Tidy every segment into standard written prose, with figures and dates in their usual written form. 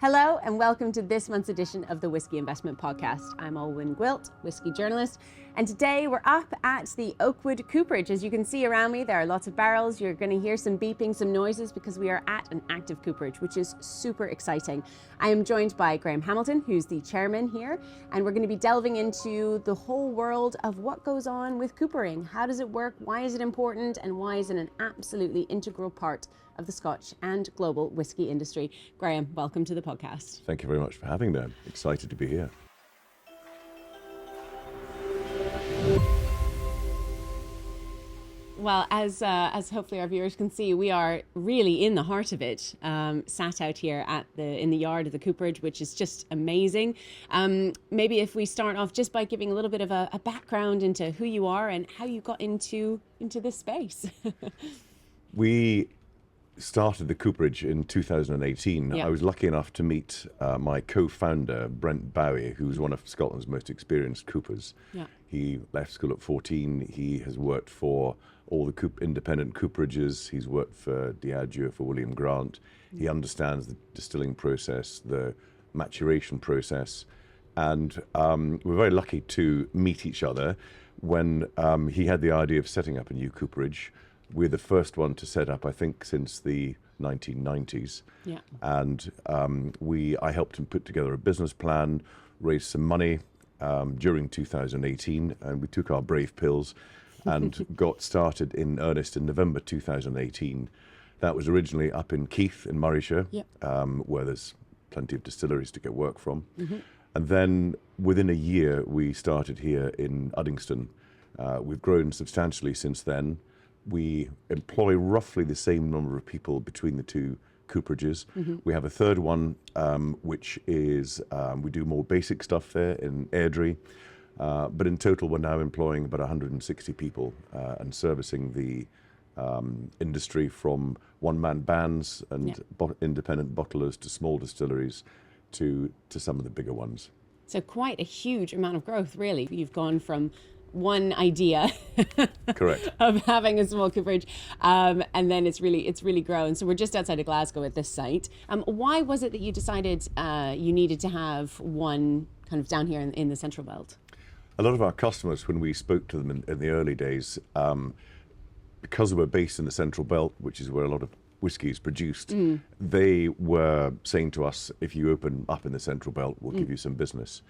Hello and welcome to this month's edition of the Whisky Investment Podcast. I'm Alwynne Gwilt, whisky journalist, and today we're up at the Oakwood Cooperage. As you can see around me, there are lots of barrels. You're going to hear some beeping, some noises because we are at an active cooperage, which is super exciting. I am joined by Graham Hamilton, who's the chairman here, and we're going to be delving into the whole world of what goes on with coopering. How does it work? Why is it important? And why is it an absolutely integral part of the Scotch and global whisky industry? Graham, welcome to the podcast. Thank you very much for having me. I'm excited to be here. Well, as hopefully our viewers can see, we are really in the heart of it, sat out here in the yard of the cooperage, which is just amazing. Maybe if we start off just by giving a little bit of a background into who you are and how you got into this space. We started the cooperage in 2018. Yeah. I was lucky enough to meet my co-founder, Brent Bowie, who's one of Scotland's most experienced coopers. Yeah. He left school at 14. He has worked for all the independent cooperages. He's worked for Dechar, for William Grant. He understands the distilling process, the maturation process. And we're very lucky to meet each other when he had the idea of setting up a new cooperage. We're the first one to set up, I think, since the 1990s. Yeah. And I helped him put together a business plan, raise some money during 2018, and we took our brave pills and got started in earnest in November 2018. That was originally up in Keith in Murrayshire, where there's plenty of distilleries to get work from. Mm-hmm. And then within a year, we started here in Uddingston. We've grown substantially since then. We employ roughly the same number of people between the two cooperages. Mm-hmm. We have a third one, which is, we do more basic stuff there in Airdrie. But in total, we're now employing about 160 people and servicing the industry from one-man bands and independent bottlers to small distilleries to some of the bigger ones. So quite a huge amount of growth, really. You've gone from one idea correct of having a small cooperage, and then it's really grown. So we're just outside of Glasgow at this site. Why was it that you decided you needed to have one kind of down here in the Central Belt? A lot of our customers, when we spoke to them in the early days, because we're based in the Central Belt, which is where a lot of whiskey is produced, they were saying to us, if you open up in the Central Belt, we'll give you some business.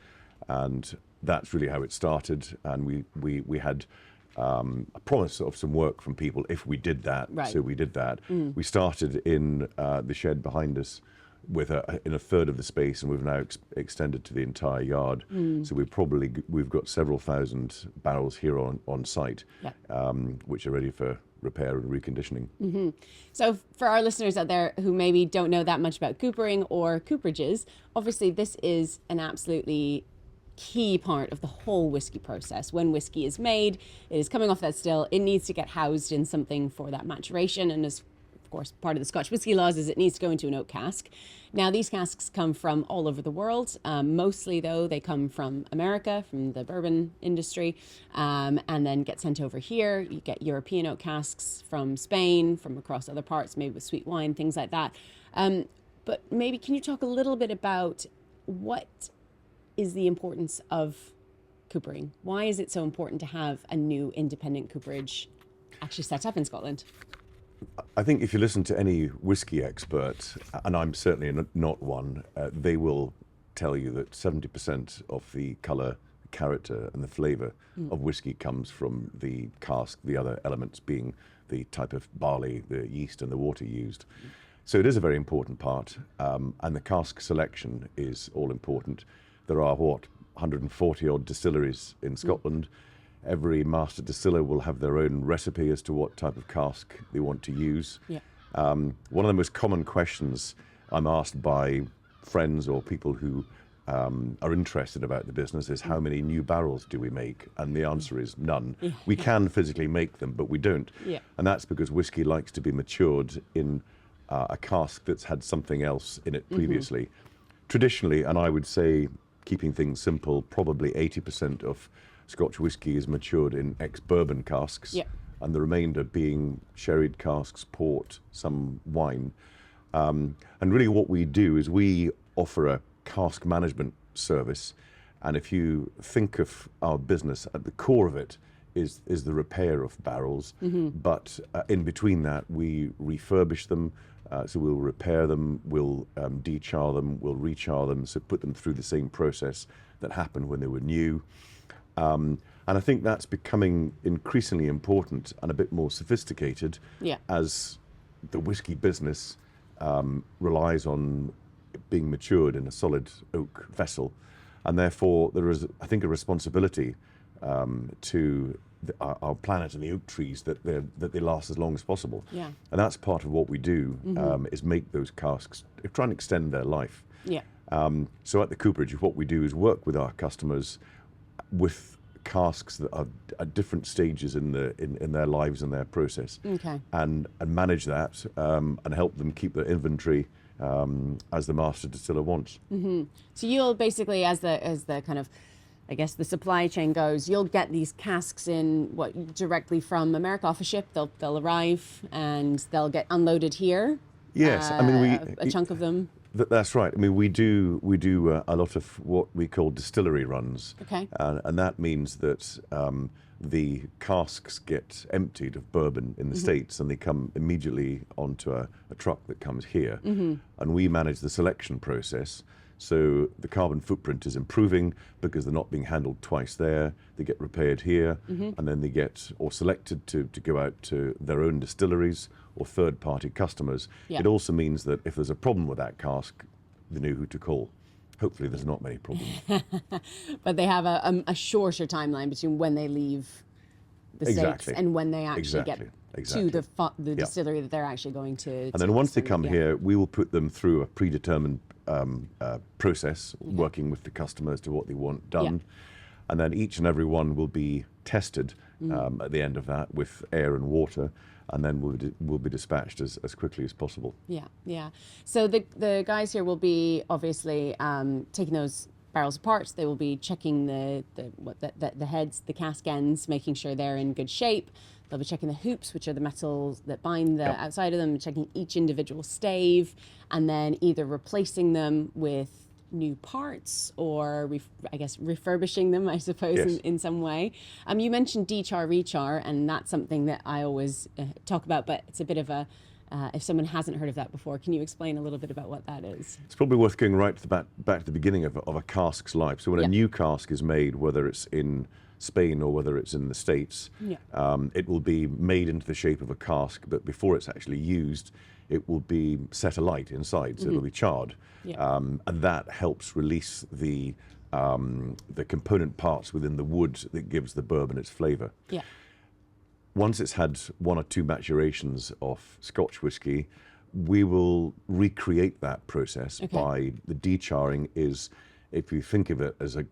And that's really how it started. And we had a promise of some work from people if we did that. Right. So we did that. We started in the shed behind us in a third of the space, and we've now extended to the entire yard. So we've got several thousand barrels here on site, which are ready for repair and reconditioning. Mm-hmm. So for our listeners out there who maybe don't know that much about coopering or cooperages, obviously this is an absolutely key part of the whole whiskey process. When whiskey is made, it is coming off that still, it needs to get housed in something for that maturation, and as of course, part of the Scotch whisky laws is it needs to go into an oak cask. Now, these casks come from all over the world. Mostly, though, they come from America, from the bourbon industry, and then get sent over here. You get European oak casks from Spain, from across other parts, maybe with sweet wine, things like that. But maybe can you talk a little bit about what is the importance of coopering? Why is it so important to have a new independent cooperage actually set up in Scotland? I think if you listen to any whiskey expert, and I'm certainly not one, they will tell you that 70% of the colour, character and the flavour of whiskey comes from the cask, the other elements being the type of barley, the yeast and the water used. So it is a very important part, and the cask selection is all important. There are, 140 odd distilleries in Scotland. Every master distiller will have their own recipe as to what type of cask they want to use. Yeah. One of the most common questions I'm asked by friends or people who are interested about the business is how many new barrels do we make? And the answer is none. Yeah. We can physically make them, but we don't. Yeah. And that's because whiskey likes to be matured in a cask that's had something else in it previously. Traditionally, and I would say, keeping things simple, probably 80% of Scotch whisky is matured in ex-bourbon casks, and the remainder being sherried casks, port, some wine. And really what we do is we offer a cask management service. And if you think of our business, at the core of it is the repair of barrels. But in between that, we refurbish them. So we'll repair them, we'll de-char them, we'll re-char them, so put them through the same process that happened when they were new. And I think that's becoming increasingly important and a bit more sophisticated as the whiskey business relies on being matured in a solid oak vessel. And therefore, there is, I think, a responsibility to our planet and the oak trees that they last as long as possible. Yeah. And that's part of what we do, is make those casks, try and extend their life. Yeah. So at the Cooperage, what we do is work with our customers with casks that are at different stages in their lives and their process, and manage that and help them keep their inventory as the master distiller wants. So you'll basically, as the kind of, I guess, the supply chain goes, you'll get these casks in directly from America off a ship. They'll arrive and they'll get unloaded here. Yes, I mean a chunk of them. That's right. I mean we do a lot of what we call distillery runs. Okay. And that means that the casks get emptied of bourbon in the States, and they come immediately onto a truck that comes here, and we manage the selection process. So the carbon footprint is improving because they're not being handled twice there. They get repaired here, and then they get selected to go out to their own distilleries or third-party customers. Yeah. It also means that if there's a problem with that cask, they know who to call. Hopefully there's not many problems. But they have a shorter timeline between when they leave the States and when they actually get to the distillery that they're actually going to. And then once they come here, we will put them through a predetermined process, working with the customer as to what they want done. And then each and every one will be tested at the end of that with air and water, and then will be dispatched as quickly as possible. Yeah. So the guys here will be obviously taking those barrels apart. They will be checking the heads, the cask ends, making sure they're in good shape. They'll be checking the hoops, which are the metals that bind the outside of them, checking each individual stave, and then either replacing them with new parts or, refurbishing them, I suppose, in some way. You mentioned de-char, re-char, and that's something that I always talk about, but it's a bit of a, if someone hasn't heard of that before, can you explain a little bit about what that is? It's probably worth going right to back to the beginning of a cask's life. So when a new cask is made, whether it's in Spain or whether it's in the States, it will be made into the shape of a cask, but before it's actually used, it will be set alight inside, so it'll be charred. And that helps release the component parts within the wood that gives the bourbon its flavour. Once it's had one or two maturations of Scotch whisky, we will recreate that process by the de-charring is, if you think of it as a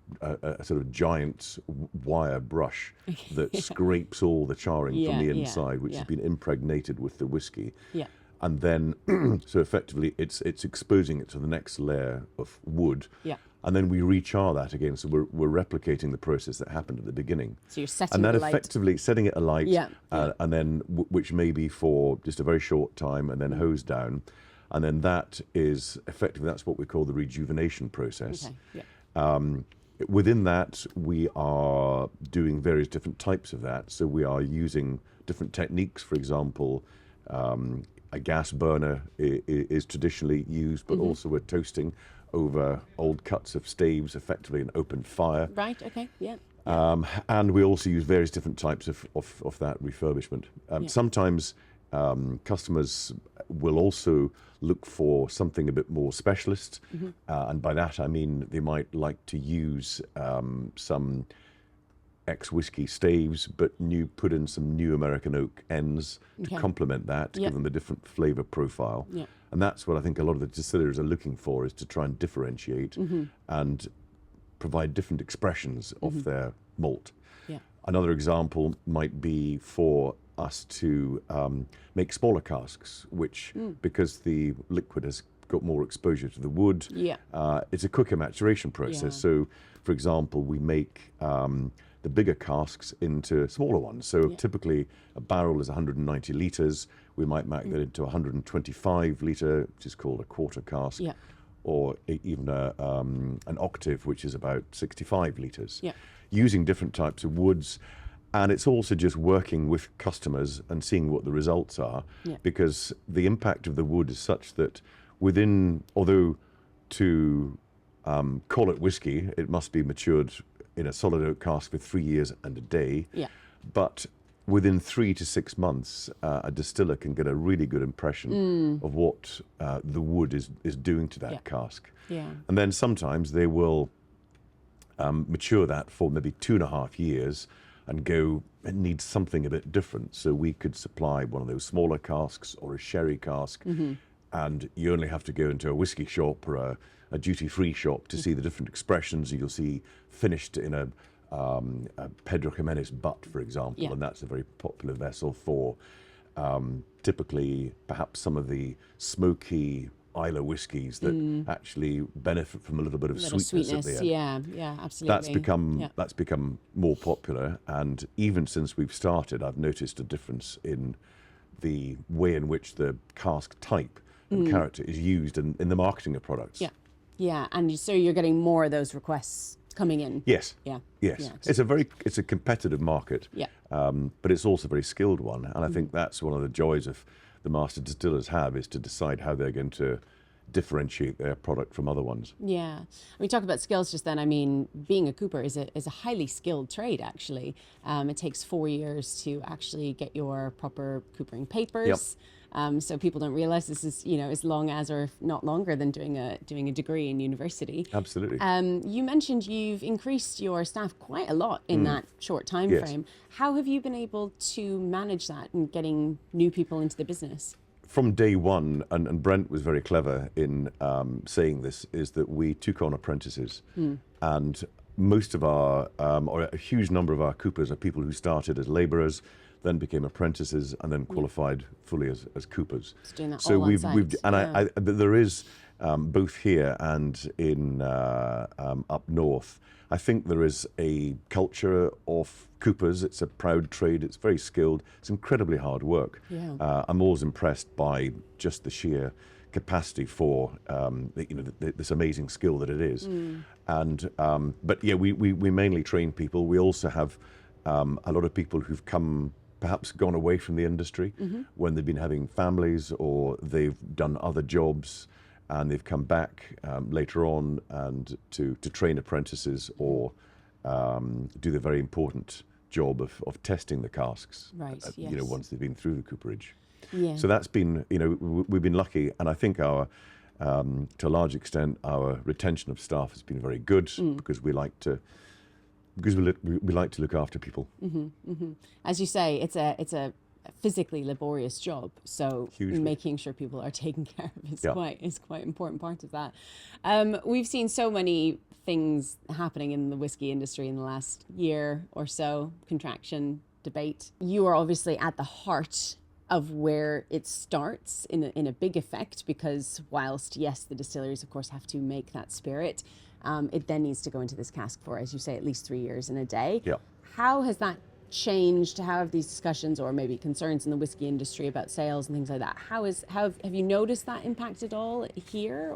sort of giant wire brush that scrapes all the charring from the inside, which has been impregnated with the whiskey. And then, so effectively, it's exposing it to the next layer of wood. And then we re-char that again. So we're replicating the process that happened at the beginning. So you're setting and that it alight. Effectively setting it alight, and then which may be for just a very short time, and then hose down. And then that is effectively, that's what we call the rejuvenation process. Within that, we are doing various different types of that. So we are using different techniques. For example, a gas burner is traditionally used, but also we're toasting over old cuts of staves, effectively an open fire. Right, okay, and we also use various different types of that refurbishment. Sometimes customers will also look for something a bit more specialist, and by that I mean they might like to use some ex-whiskey staves, but put in some new American oak ends to complement that, to give them a different flavour profile. And that's what I think a lot of the distillers are looking for, is to try and differentiate and provide different expressions of their malt. Another example might be for us to make smaller casks, which, because the liquid has got more exposure to the wood, it's a quicker maturation process. So, for example, we make the bigger casks into smaller ones. So typically a barrel is 190 litres. We might make that into 125 litre, which is called a quarter cask, or even an octave, which is about 65 litres, using different types of woods. And it's also just working with customers and seeing what the results are, because the impact of the wood is such that although to call it whiskey, it must be matured in a solid oak cask for 3 years and a day. But within 3 to 6 months, a distiller can get a really good impression of what the wood is doing to that cask. And then sometimes they will mature that for maybe 2.5 years and go, it needs something a bit different. So we could supply one of those smaller casks or a sherry cask, and you only have to go into a whiskey shop or a duty-free shop to see the different expressions. You'll see finished in a Pedro Jimenez butt, for example, and that's a very popular vessel for typically perhaps some of the smoky Islay whiskies that actually benefit from a little bit of sweetness at the end. Yeah, absolutely. That's become more popular, and even since we've started, I've noticed a difference in the way in which the cask type and character is used in the marketing of products. And so you're getting more of those requests coming in. Yes. It's a competitive market, but it's also a very skilled one, and I think that's one of the joys of the master distillers is to decide how they're going to differentiate their product from other ones. Yeah. We talk about skills just then. I mean, being a cooper is a highly skilled trade, actually. It takes 4 years to actually get your proper coopering papers. So people don't realize this is, as long as or not longer than doing a degree in university. Absolutely. You mentioned you've increased your staff quite a lot in that short time frame. How have you been able to manage that and getting new people into the business? From day one, and Brent was very clever in saying this, is that we took on apprentices, and most of our, or a huge number of our coopers are people who started as labourers, then became apprentices, and then qualified fully as coopers. Doing that all on site. There is both here and in up north. I think there is a culture of coopers. It's a proud trade. It's very skilled. It's incredibly hard work. I'm always impressed by just the sheer capacity for this amazing skill that it is. And but we mainly train people. We also have a lot of people who've perhaps gone away from the industry when they've been having families or they've done other jobs, and they've come back later on and to train apprentices or do the very important job of testing the casks. Once they've been through the cooperage. So that's been, we've been lucky, and I think our to a large extent our retention of staff has been very good because we like to look after people. As you say, it's a physically laborious job, so making sure people are taken care of is quite an important part of that. We've seen so many things happening in the whiskey industry in the last year or so, contraction, debate. You are obviously at the heart of where it starts in a big effect, because whilst, yes, the distilleries, of course, have to make that spirit, it then needs to go into this cask for, as you say, at least 3 years and a day. How has that changed? How have these discussions or maybe concerns in the whiskey industry about sales and things like that, have you noticed that impact at all here?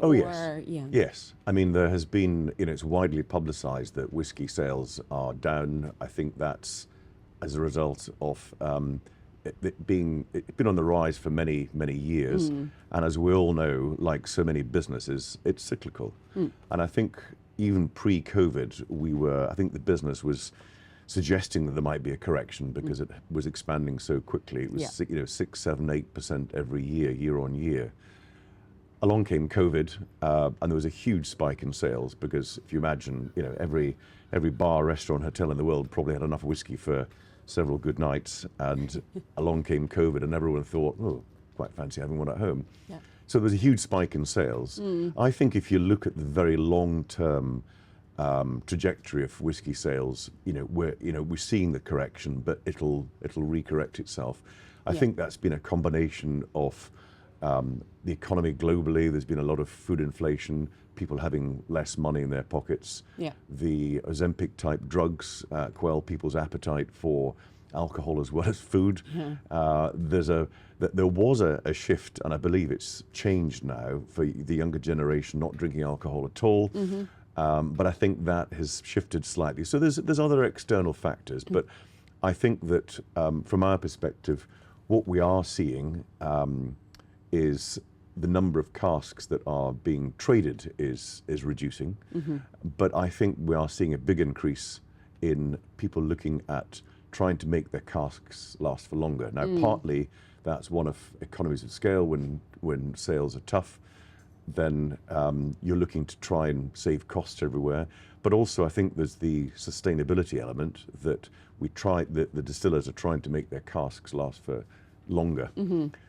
Yes. I mean, there has been, it's widely publicised that whiskey sales are down. I think that's as a result of it's been on the rise for many, many years. And as we all know, like so many businesses, it's cyclical. And I think even pre-COVID, I think the business was suggesting that there might be a correction because it was expanding so quickly. It was 6, 7, 8% every year on year. Along came COVID, and there was a huge spike in sales because if you imagine, every bar, restaurant, hotel in the world probably had enough whiskey for several good nights, and along came COVID, and everyone thought, oh, quite fancy having one at home. So there was a huge spike in sales. I think if you look at the very long-term trajectory of whiskey sales, we're seeing the correction, but it'll recorrect itself. I think that's been a combination of the economy globally. There's been a lot of food inflation. people having less money in their pockets. Yeah. The Ozempic type drugs quell people's appetite for alcohol as well as food. There was a shift, and I believe it's changed now for the younger generation not drinking alcohol at all. But I think that has shifted slightly. So there's other external factors, but I think that from our perspective, what we are seeing is the number of casks that are being traded is reducing. But I think we are seeing a big increase in people looking at trying to make their casks last for longer. Now, partly that's one of economies of scale. When sales are tough, then you're looking to try and save costs everywhere. But also, I think there's the sustainability element that the distillers are trying to make their casks last for longer.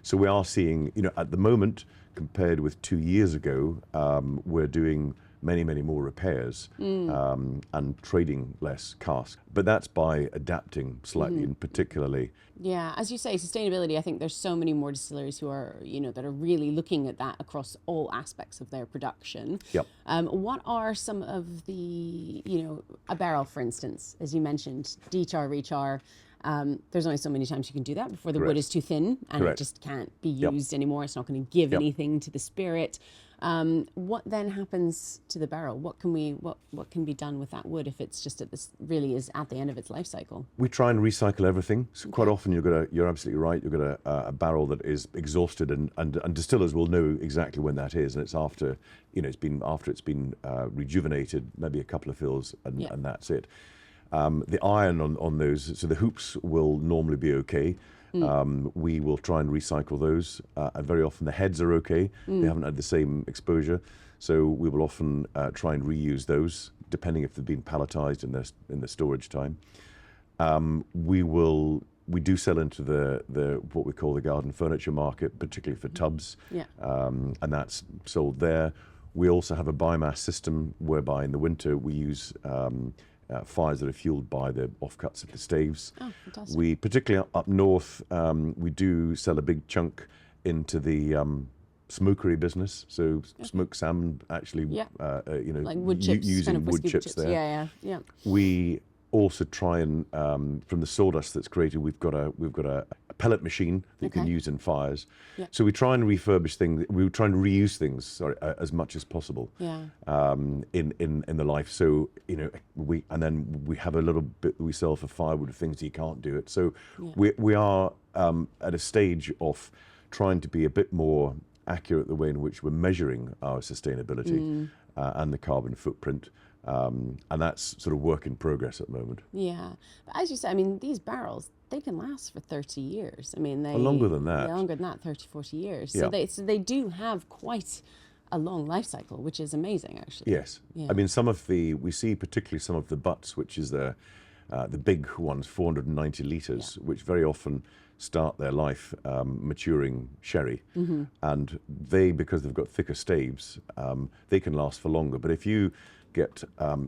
So we are seeing, at the moment, compared with 2 years ago, we're doing many more repairs and trading less casks. But that's by adapting slightly, and particularly. Yeah, as you say, sustainability, I think there's so many more distilleries who are, that are really looking at that across all aspects of their production. Yep. What are some of the, a barrel, for instance, as you mentioned, de-char, rechar, there's only so many times you can do that before the wood is too thin and it just can't be used anymore. It's not going to give anything to the spirit. What then happens to the barrel? What can be done with that wood if it's just really is at the end of its life cycle? We try and recycle everything. So quite often you're absolutely right. You've got a barrel that is exhausted, and distillers will know exactly when that is, and it's after it's been rejuvenated, maybe a couple of fills, and that's it. The iron on those, so the hoops will normally be okay. We will try and recycle those, and very often the heads are okay. They haven't had the same exposure, so we will often try and reuse those, depending if they've been palletized in the storage time. We do sell into the what we call the garden furniture market, particularly for tubs, and that's sold there. We also have a biomass system whereby in the winter we use fires that are fueled by the offcuts of the staves. Oh, fantastic. We, particularly up north, we do sell a big chunk into the smokery business. So smoked salmon, actually, like wood chips, using kind of wood whiskey chips there. Yeah. We also try and from the sawdust that's created, we've got a pellet machine that you can use in fires. Yeah. So we try and refurbish things. We try and reuse things, as much as possible. Yeah. In the life. So we have a little bit we sell for firewood of things you can't do it. So we are at a stage of trying to be a bit more accurate the way in which we're measuring our sustainability and the carbon footprint. And that's sort of work in progress at the moment. Yeah. But as you said, I mean, these barrels, they can last for 30 years. I mean, longer than that. Longer than that, 30, 40 years. Yeah. So they do have quite a long life cycle, which is amazing, actually. Yes. Yeah. I mean, we see particularly some of the butts, which is the big ones, 490 litres, which very often start their life maturing sherry. And because they've got thicker staves, they can last for longer. But if you get,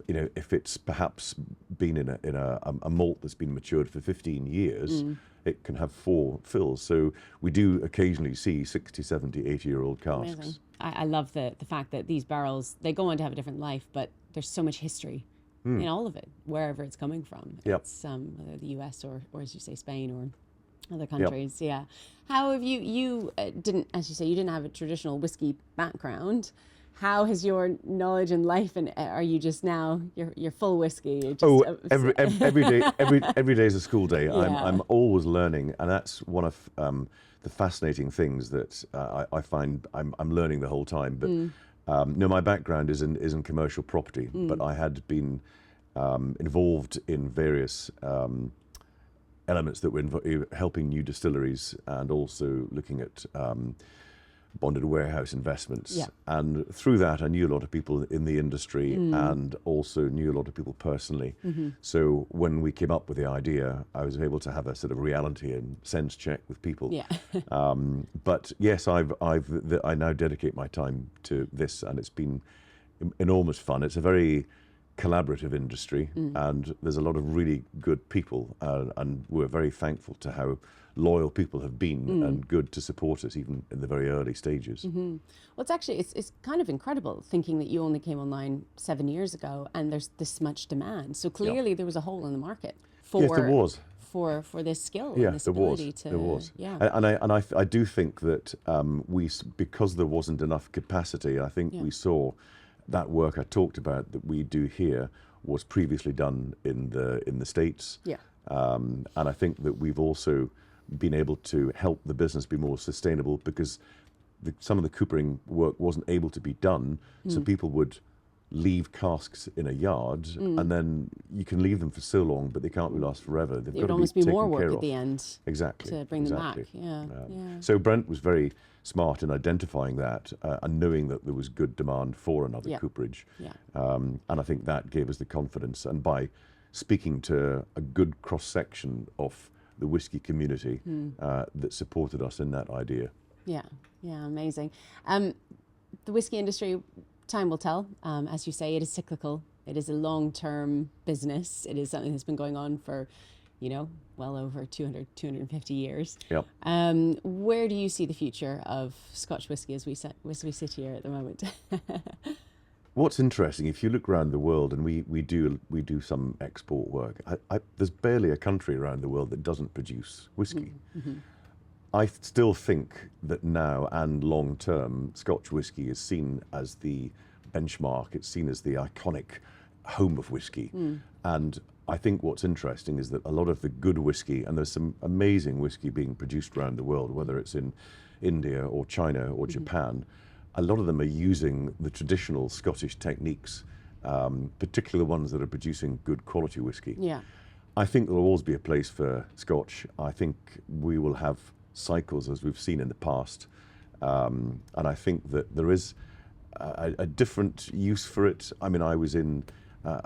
if it's perhaps been in a malt that's been matured for 15 years, it can have 4 fills. So we do occasionally see 60, 70, 80-year-old casks. Amazing. I love the fact that these barrels, they go on to have a different life, but there's so much history in all of it, wherever it's coming from. Yep. It's whether the US or as you say, Spain or other countries. Yep. Yeah. How have you didn't, as you say, you didn't have a traditional whiskey background. How has your knowledge and life, and are you just now you're full whiskey? You're just, every day is a school day. Yeah. I'm always learning, and that's one of the fascinating things that I find I'm learning the whole time. But no, my background is in commercial property, but I had been involved in various elements that were helping new distilleries and also looking at bonded warehouse investments. Yeah. And through that, I knew a lot of people in the industry and also knew a lot of people personally. So when we came up with the idea, I was able to have a sort of reality and sense check with people. Yeah. But yes, I now dedicate my time to this, and it's been enormous fun. It's a very collaborative industry, and there's a lot of really good people, and we're very thankful to how loyal people have been and good to support us even in the very early stages. Well, it's actually, it's kind of incredible thinking that you only came online 7 years ago and there's this much demand. So clearly there was a hole in the market for, Yes, there was. for this skill Yeah, and this ability to... there was. Yeah. And I do think that because there wasn't enough capacity, I think we saw that work I talked about that we do here was previously done in the States. Yeah. And I think that we've also been able to help the business be more sustainable because some of the coopering work wasn't able to be done, so people would leave casks in a yard and then you can leave them for so long, but they can't really last forever. They've It got would to almost be be taken more work care at of. the end Exactly. to bring them back. Exactly. Yeah. So Brent was very smart in identifying that and knowing that there was good demand for another cooperage. Yeah. And I think that gave us the confidence. And by speaking to a good cross-section of the whisky community that supported us in that idea. Yeah, amazing. The whisky industry, time will tell. As you say, it is cyclical. It is a long-term business. It is something that's been going on for, well over 250 years. Yep. Where do you see the future of Scotch whisky as we sit here at the moment? What's interesting, if you look around the world, and we do some export work, there's barely a country around the world that doesn't produce whisky. I still think that now and long term, Scotch whisky is seen as the benchmark. It's seen as the iconic home of whisky. And I think what's interesting is that a lot of the good whisky, and there's some amazing whisky being produced around the world, whether it's in India or China or Japan, a lot of them are using the traditional Scottish techniques, particularly the ones that are producing good quality whisky. Yeah. I think there'll always be a place for Scotch. I think we will have cycles as we've seen in the past. And I think that there is a different use for it. I mean, I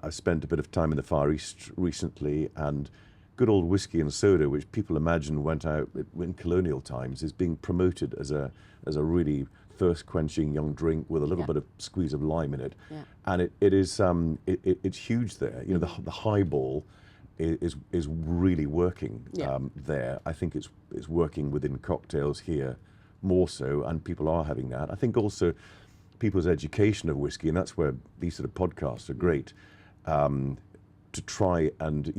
spent a bit of time in the Far East recently, and good old whiskey and soda, which people imagine went out in colonial times, is being promoted as a really thirst-quenching young drink with a little bit of squeeze of lime in it. Yeah. And it's huge there. The highball is really working there. I think it's working within cocktails here more so, and people are having that. I think also people's education of whiskey, and that's where these sort of podcasts are great, to try and,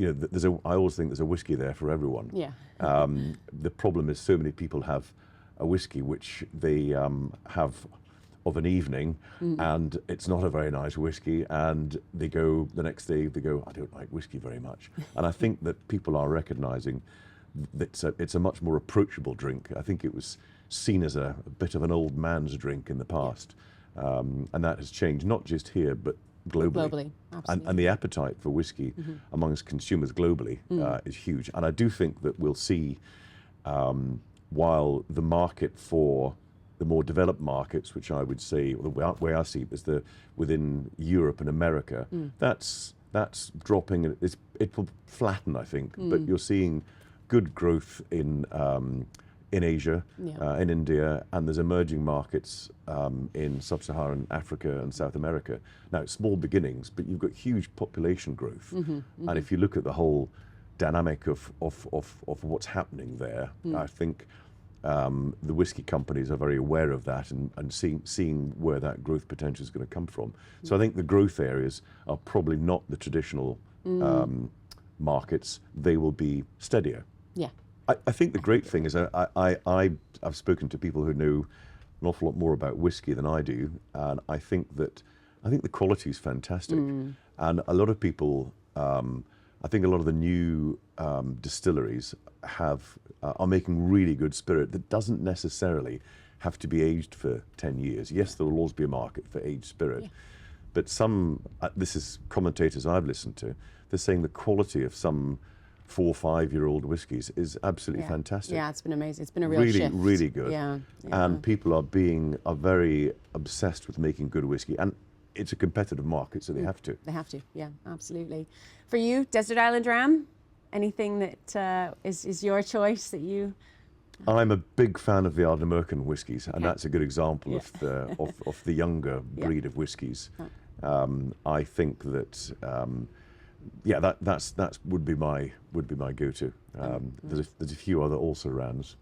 I always think there's a whiskey there for everyone. Yeah. The problem is so many people have a whiskey which they have of an evening, and it's not a very nice whiskey, and they go the next day, I don't like whiskey very much. And I think that people are recognizing that it's a much more approachable drink. I think it was seen as a bit of an old man's drink in the past, and that has changed, not just here, but globally. Absolutely. And the appetite for whiskey amongst consumers globally is huge. And I do think that we'll see, while the market for the more developed markets, which I would say, the way I see it, is within Europe and America, that's dropping. It will flatten, I think, but you're seeing good growth in Asia, in India, and there's emerging markets in sub-Saharan Africa and South America. Now, it's small beginnings, but you've got huge population growth. And if you look at the whole dynamic of what's happening there, I think the whiskey companies are very aware of that and seeing where that growth potential is going to come from. So I think the growth areas are probably not the traditional markets. They will be steadier. Yeah. I think the great thing is I've spoken to people who know an awful lot more about whiskey than I do, and I think the quality is fantastic. And a lot of people, I think a lot of the new distilleries are making really good spirit that doesn't necessarily have to be aged for 10 years. Yes, there will always be a market for aged spirit, but some, this is commentators I've listened to, they're saying the quality of some 4 or 5 year old whiskies is absolutely fantastic. Yeah, it's been amazing. It's been a real really, shift. really good. Yeah. And people are very obsessed with making good whiskey, and it's a competitive market, so they have to. They have to, yeah, absolutely. For you, Desert Island Dram, anything that is your choice that you... I'm a big fan of the Ardnamurchan whiskies, and that's a good example of the younger breed of whiskies. I think that yeah, that's would be my go-to. There's a few other also rans.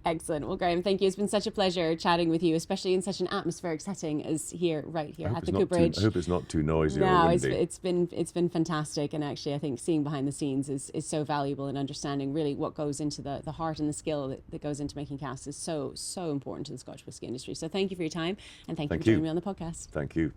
Excellent. Well, Graham, thank you. It's been such a pleasure chatting with you, especially in such an atmospheric setting as right here at the Cooperage. I hope it's not too noisy. No, or it's been fantastic, and actually, I think seeing behind the scenes is so valuable in understanding really what goes into the heart and the skill that goes into making casks is so important to the Scotch whisky industry. So, thank you for your time, and thank you for joining me on the podcast. Thank you.